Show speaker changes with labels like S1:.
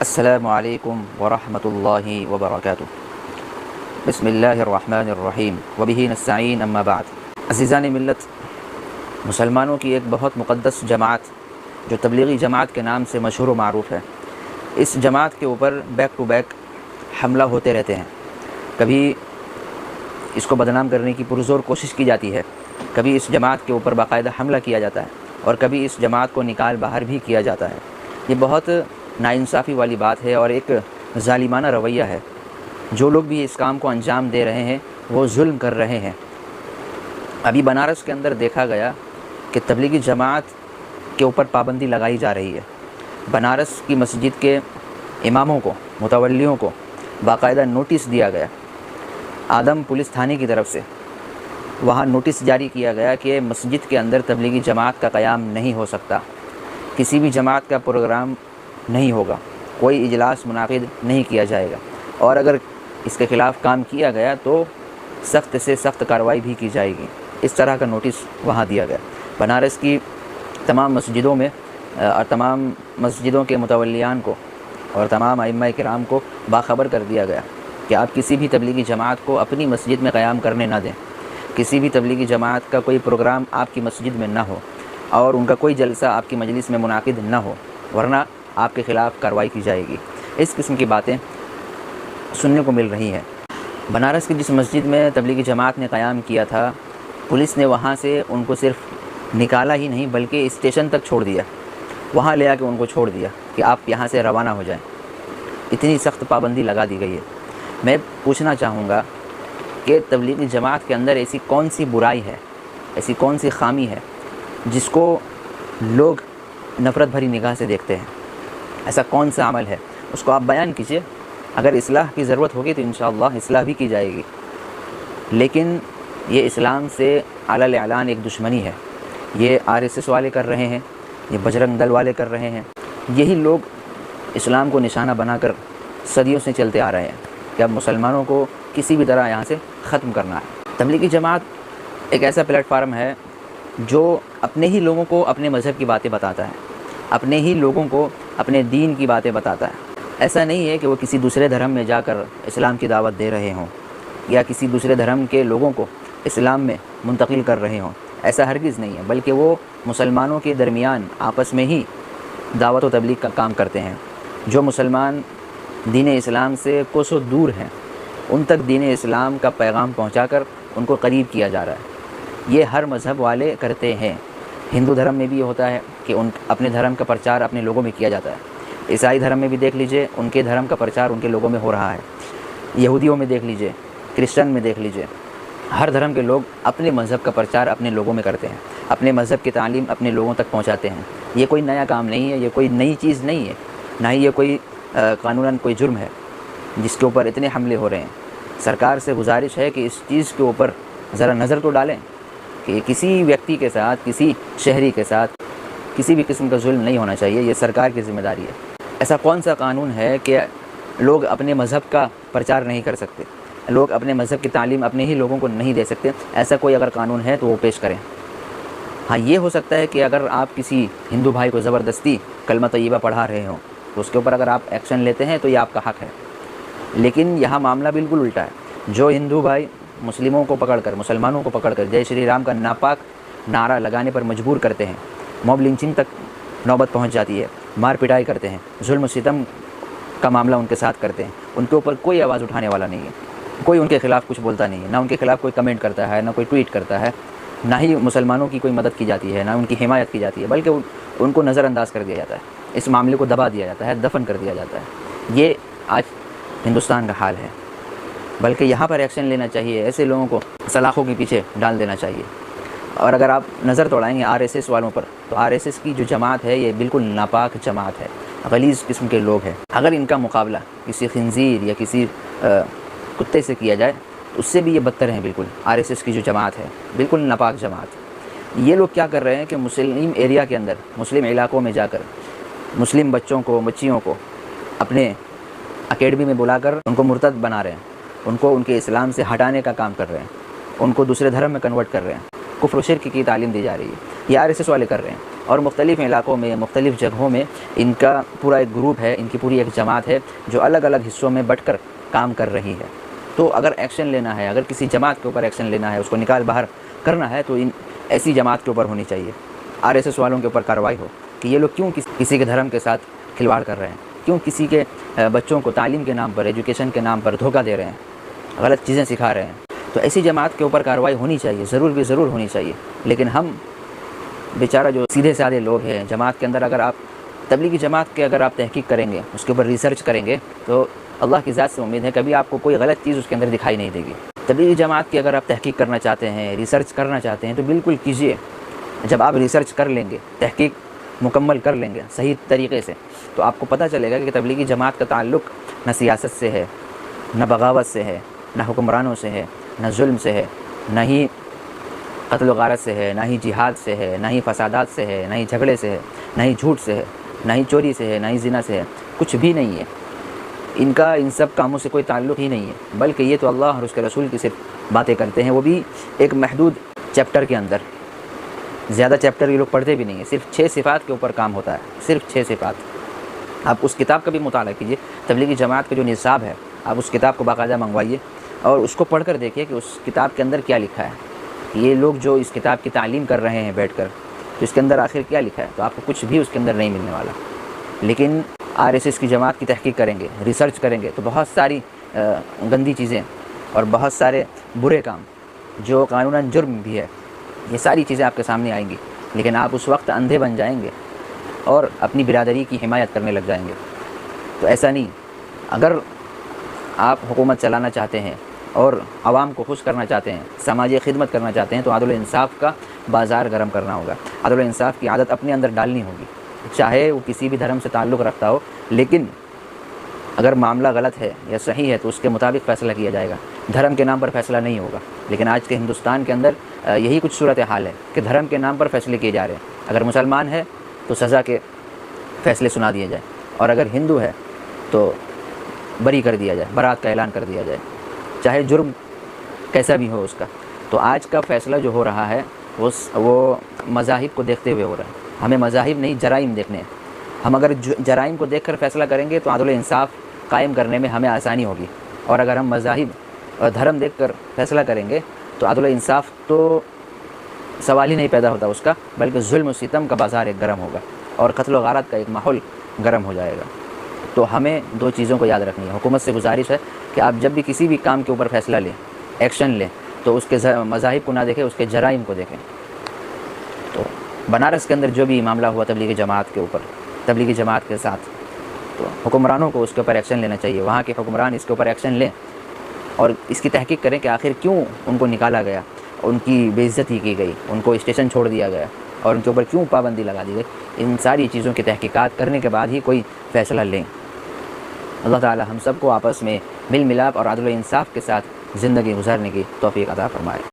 S1: السلام علیکم ورحمۃ اللہ وبرکاتہ۔ بسم اللہ الرحمن الرحیم وبہ نستعین اما بعد۔ عزیزان ملت، مسلمانوں کی ایک بہت مقدس جماعت جو تبلیغی جماعت کے نام سے مشہور و معروف ہے، اس جماعت کے اوپر بیک ٹو بیک حملہ ہوتے رہتے ہیں۔ کبھی اس کو بدنام کرنے کی پرزور کوشش کی جاتی ہے، کبھی اس جماعت کے اوپر باقاعدہ حملہ کیا جاتا ہے، اور کبھی اس جماعت کو نکال باہر بھی کیا جاتا ہے۔ یہ بہت ناانصافی والی بات ہے اور ایک ظالمانہ رویہ ہے۔ جو لوگ بھی اس کام کو انجام دے رہے ہیں وہ ظلم کر رہے ہیں۔ ابھی بنارس کے اندر دیکھا گیا کہ تبلیغی جماعت کے اوپر پابندی لگائی جا رہی ہے۔ بنارس کی مسجد کے اماموں کو، متولیوں کو باقاعدہ نوٹس دیا گیا آدم پولیس تھانے کی طرف سے۔ وہاں نوٹس جاری کیا گیا کہ مسجد کے اندر تبلیغی جماعت کا قیام نہیں ہو سکتا، کسی بھی جماعت کا پروگرام نہیں ہوگا، کوئی اجلاس منعقد نہیں کیا جائے گا، اور اگر اس کے خلاف کام کیا گیا تو سخت سے سخت کارروائی بھی کی جائے گی۔ اس طرح کا نوٹس وہاں دیا گیا۔ بنارس کی تمام مسجدوں میں اور تمام مسجدوں کے متولیان کو اور تمام ائمہ کرام کو باخبر کر دیا گیا کہ آپ کسی بھی تبلیغی جماعت کو اپنی مسجد میں قیام کرنے نہ دیں، کسی بھی تبلیغی جماعت کا کوئی پروگرام آپ کی مسجد میں نہ ہو، اور ان کا کوئی جلسہ آپ کی مجلس میں منعقد نہ ہو، ورنہ آپ کے خلاف کارروائی کی جائے گی۔ اس قسم کی باتیں سننے کو مل رہی ہیں۔ بنارس کی جس مسجد میں تبلیغی جماعت نے قیام کیا تھا، پولیس نے وہاں سے ان کو صرف نکالا ہی نہیں بلکہ اسٹیشن تک چھوڑ دیا، وہاں لے آ کے ان کو چھوڑ دیا کہ آپ یہاں سے روانہ ہو جائیں۔ اتنی سخت پابندی لگا دی گئی ہے۔ میں پوچھنا چاہوں گا کہ تبلیغی جماعت کے اندر ایسی کون سی برائی ہے، ایسی کون سی خامی ہے جس کو لوگ نفرت بھری نگاہ سے دیکھتے ہیں؟ ایسا کون سا عمل ہے؟ اس کو آپ بیان کیجئے۔ اگر اصلاح کی ضرورت ہوگی تو انشاءاللہ اصلاح بھی کی جائے گی، لیکن یہ اسلام سے علی الاعلان ایک دشمنی ہے۔ یہ RSS والے کر رہے ہیں، یہ بجرنگ دل والے کر رہے ہیں۔ یہی لوگ اسلام کو نشانہ بنا کر صدیوں سے چلتے آ رہے ہیں کہ اب مسلمانوں کو کسی بھی طرح یہاں سے ختم کرنا ہے۔ تبلیغی جماعت ایک ایسا پلیٹ فارم ہے جو اپنے ہی لوگوں کو اپنے مذہب کی باتیں بتاتا ہے، اپنے ہی لوگوں کو اپنے دین کی باتیں بتاتا ہے۔ ایسا نہیں ہے کہ وہ کسی دوسرے دھرم میں جا کر اسلام کی دعوت دے رہے ہوں یا کسی دوسرے دھرم کے لوگوں کو اسلام میں منتقل کر رہے ہوں، ایسا ہرگز نہیں ہے، بلکہ وہ مسلمانوں کے درمیان آپس میں ہی دعوت و تبلیغ کا کام کرتے ہیں۔ جو مسلمان دین اسلام سے کوسوں دور ہیں ان تک دین اسلام کا پیغام پہنچا کر ان کو قریب کیا جا رہا ہے۔ یہ ہر مذہب والے کرتے ہیں۔ ہندو دھرم میں بھی یہ ہوتا ہے کہ اپنے دھرم کا پرچار اپنے لوگوں میں کیا جاتا ہے۔ عیسائی دھرم میں بھی دیکھ لیجئے، ان کے دھرم کا پرچار ان کے لوگوں میں ہو رہا ہے۔ یہودیوں میں دیکھ لیجئے، کرسچن میں دیکھ لیجئے، ہر دھرم کے لوگ اپنے مذہب کا پرچار اپنے لوگوں میں کرتے ہیں، اپنے مذہب کی تعلیم اپنے لوگوں تک پہنچاتے ہیں۔ یہ کوئی نیا کام نہیں ہے، یہ کوئی نئی چیز نہیں ہے، نہ ہی یہ کوئی قانوناً کوئی جرم ہے جس کے اوپر اتنے حملے ہو رہے ہیں۔ سرکار سے گزارش ہے کہ اس چیز کے اوپر ذرا نظر تو ڈالیں کہ کسی ویکتی کے ساتھ، کسی شہری کے ساتھ کسی بھی قسم کا ظلم نہیں ہونا چاہیے۔ یہ سرکار کی ذمہ داری ہے۔ ایسا کون سا قانون ہے کہ لوگ اپنے مذہب کا پرچار نہیں کر سکتے، لوگ اپنے مذہب کی تعلیم اپنے ہی لوگوں کو نہیں دے سکتے؟ ایسا کوئی اگر قانون ہے تو وہ پیش کریں۔ ہاں، یہ ہو سکتا ہے کہ اگر آپ کسی ہندو بھائی کو زبردستی کلمہ طیبہ پڑھا رہے ہوں تو اس کے اوپر اگر آپ ایکشن لیتے ہیں تو یہ آپ کا حق ہے، لیکن یہاں معاملہ بالکل الٹا ہے۔ جو ہندو بھائی مسلموں کو پکڑ کر، مسلمانوں کو پکڑ کر جے شری رام کا ناپاک نعرہ لگانے پر مجبور کرتے ہیں، موب لنچنگ تک نوبت پہنچ جاتی ہے، مار پٹائی کرتے ہیں، ظلم و ستم کا معاملہ ان کے ساتھ کرتے ہیں، ان کے اوپر کوئی آواز اٹھانے والا نہیں ہے، کوئی ان کے خلاف کچھ بولتا نہیں ہے، نہ ان کے خلاف کوئی کمنٹ کرتا ہے، نہ کوئی ٹویٹ کرتا ہے، نہ ہی مسلمانوں کی کوئی مدد کی جاتی ہے، نہ ان کی حمایت کی جاتی ہے، بلکہ ان کو نظر انداز کر دیا جاتا ہے، اس معاملے کو دبا دیا جاتا ہے، دفن کر دیا جاتا ہے۔ یہ آج ہندوستان کا حال ہے، بلکہ یہاں پر ایکشن لینا چاہیے، ایسے لوگوں کو سلاخوں کے پیچھے ڈال دینا چاہیے۔ اور اگر آپ نظر دوڑائیں گے RSS والوں پر تو RSS کی جو جماعت ہے یہ بالکل ناپاک جماعت ہے، غلیظ قسم کے لوگ ہیں۔ اگر ان کا مقابلہ کسی خنزیر یا کسی کتے سے کیا جائے تو اس سے بھی یہ بدتر ہیں۔ بالکل RSS کی جو جماعت ہے بالکل ناپاک جماعت۔ یہ لوگ کیا کر رہے ہیں کہ مسلم ایریا کے اندر، مسلم علاقوں میں جا کر مسلم بچوں کو، بچیوں کو اپنے اکیڈمی میں بلا کر ان کو مرتد بنا رہے ہیں، ان کو ان کے اسلام سے ہٹانے کا کام کر رہے ہیں، ان کو دوسرے دھرم میں کنورٹ کر رہے ہیں، کفر و شرک کی تعلیم دی جا رہی ہے۔ یہ RSS والے کر رہے ہیں۔ اور مختلف علاقوں میں مختلف جگہوں میں ان کا پورا ایک گروپ ہے، ان کی پوری ایک جماعت ہے جو الگ الگ حصوں میں بٹ کر کام کر رہی ہے۔ تو اگر ایکشن لینا ہے، اگر کسی جماعت کے اوپر ایکشن لینا ہے، اس کو نکال باہر کرنا ہے، تو ان ایسی جماعت کے اوپر ہونی چاہیے۔ RSS والوں کے اوپر کارروائی ہو کہ یہ لوگ کیوں کسی کے دھرم کے ساتھ کھلواڑ کر رہے ہیں، کیوں کسی کے بچوں کو تعلیم کے نام پر، ایجوکیشن کے نام پر دھوکہ دے رہے ہیں، غلط چیزیں سکھا رہے ہیں۔ تو ایسی جماعت کے اوپر کارروائی ہونی چاہیے، ضرور ہونی چاہیے۔ لیکن ہم بیچارہ جو سیدھے سادے لوگ ہیں جماعت کے اندر، اگر آپ تبلیغی جماعت کے اگر آپ تحقیق کریں گے، اس کے اوپر ریسرچ کریں گے، تو اللہ کی ذات سے امید ہے کبھی آپ کو کوئی غلط چیز اس کے اندر دکھائی نہیں دے گی۔ تبلیغی جماعت کی اگر آپ تحقیق کرنا چاہتے ہیں، ریسرچ کرنا چاہتے ہیں، تو بالکل کیجیے۔ جب آپ ریسرچ کر لیں گے، تحقیق مکمل کر لیں گے صحیح طریقے سے، تو آپ کو پتہ چلے گا کہ تبلیغی جماعت کا تعلق نہ سیاست سے ہے، نہ بغاوت سے ہے، نہ حکمرانوں سے ہے، نہ ظلم سے ہے، نہ ہی قتل و غارت سے ہے، نہ ہی جہاد سے ہے، نہ ہی فسادات سے ہے، نہ ہی جھگڑے سے ہے، نہ ہی جھوٹ سے ہے، نہ ہی چوری سے ہے، نہ ہی زنا سے ہے، کچھ بھی نہیں ہے۔ ان کا ان سب کاموں سے کوئی تعلق ہی نہیں ہے، بلکہ یہ تو اللہ اور اس کے رسول کی صرف باتیں کرتے ہیں، وہ بھی ایک محدود چیپٹر کے اندر۔ زیادہ چیپٹر یہ لوگ پڑھتے بھی نہیں ہیں، صرف 6 صفات کے اوپر کام ہوتا ہے، صرف 6 صفات۔ آپ اس کتاب کا بھی مطالعہ کیجیے، تبلیغی جماعت کا جو نصاب ہے، آپ اس کتاب کو باقاعدہ منگوائیے اور اس کو پڑھ کر دیکھیے کہ اس کتاب کے اندر کیا لکھا ہے۔ یہ لوگ جو اس کتاب کی تعلیم کر رہے ہیں بیٹھ کر، تو اس کے اندر آخر کیا لکھا ہے، تو آپ کو کچھ بھی اس کے اندر نہیں ملنے والا۔ لیکن RSS کی جماعت کی تحقیق کریں گے، ریسرچ کریں گے، تو بہت ساری گندی چیزیں اور بہت سارے برے کام جو قانوناً جرم بھی ہے، یہ ساری چیزیں آپ کے سامنے آئیں گی۔ لیکن آپ اس وقت اندھے بن جائیں گے اور اپنی برادری کی حمایت کرنے لگ جائیں گے۔ تو ایسا نہیں، اگر آپ حکومت چلانا چاہتے ہیں اور عوام کو خوش کرنا چاہتے ہیں، سماجی خدمت کرنا چاہتے ہیں، تو عدل و انصاف کا بازار گرم کرنا ہوگا، عدل و انصاف کی عادت اپنے اندر ڈالنی ہوگی، چاہے وہ کسی بھی دھرم سے تعلق رکھتا ہو۔ لیکن اگر معاملہ غلط ہے یا صحیح ہے تو اس کے مطابق فیصلہ کیا جائے گا، دھرم کے نام پر فیصلہ نہیں ہوگا۔ لیکن آج کے ہندوستان کے اندر یہی کچھ صورتحال ہے کہ دھرم کے نام پر فیصلے کیے جا رہے ہیں۔ اگر مسلمان ہے تو سزا کے فیصلے سنا دیے جائیں، اور اگر ہندو ہے تو بری کر دیا جائے، برات کا اعلان کر دیا جائے، چاہے جرم کیسا بھی ہو اس کا۔ تو آج کا فیصلہ جو ہو رہا ہے وہ مذاہب کو دیکھتے ہوئے ہو رہا ہے۔ ہمیں مذاہب نہیں، جرائم دیکھنے ہیں۔ ہم اگر جرائم کو دیکھ کر فیصلہ کریں گے تو عدل و انصاف قائم کرنے میں ہمیں آسانی ہوگی، اور اگر ہم مذاہب اور دھرم دیکھ کر فیصلہ کریں گے تو عدل و انصاف تو سوال ہی نہیں پیدا ہوتا اس کا، بلکہ ظلم و ستم کا بازار ایک گرم ہوگا اور قتل و غارت کا ایک ماحول گرم ہو جائے گا۔ تو ہمیں 2 چیزوں کو یاد رکھنی ہے۔ حکومت سے گزارش ہے کہ آپ جب بھی کسی بھی کام کے اوپر فیصلہ لیں، ایکشن لیں، تو اس کے مذاہب کو نہ دیکھیں، اس کے جرائم کو دیکھیں۔ تو بنارس کے اندر جو بھی معاملہ ہوا تبلیغی جماعت کے اوپر، تبلیغی جماعت کے ساتھ، تو حکمرانوں کو اس کے اوپر ایکشن لینا چاہیے، وہاں کے حکمران اس کے اوپر ایکشن لیں اور اس کی تحقیق کریں کہ آخر کیوں ان کو نکالا گیا، ان کی بے عزتی کی گئی، ان کو اسٹیشن چھوڑ دیا گیا، اور ان کے اوپر کیوں پابندی لگا دی گئی۔ ان ساری چیزوں کی تحقیقات کرنے کے بعد ہی کوئی فیصلہ لیں۔ اللہ تعالی ہم سب کو آپس میں مل ملاپ اور عدل و انصاف کے ساتھ زندگی گزارنے کی توفیق عطا فرمائے۔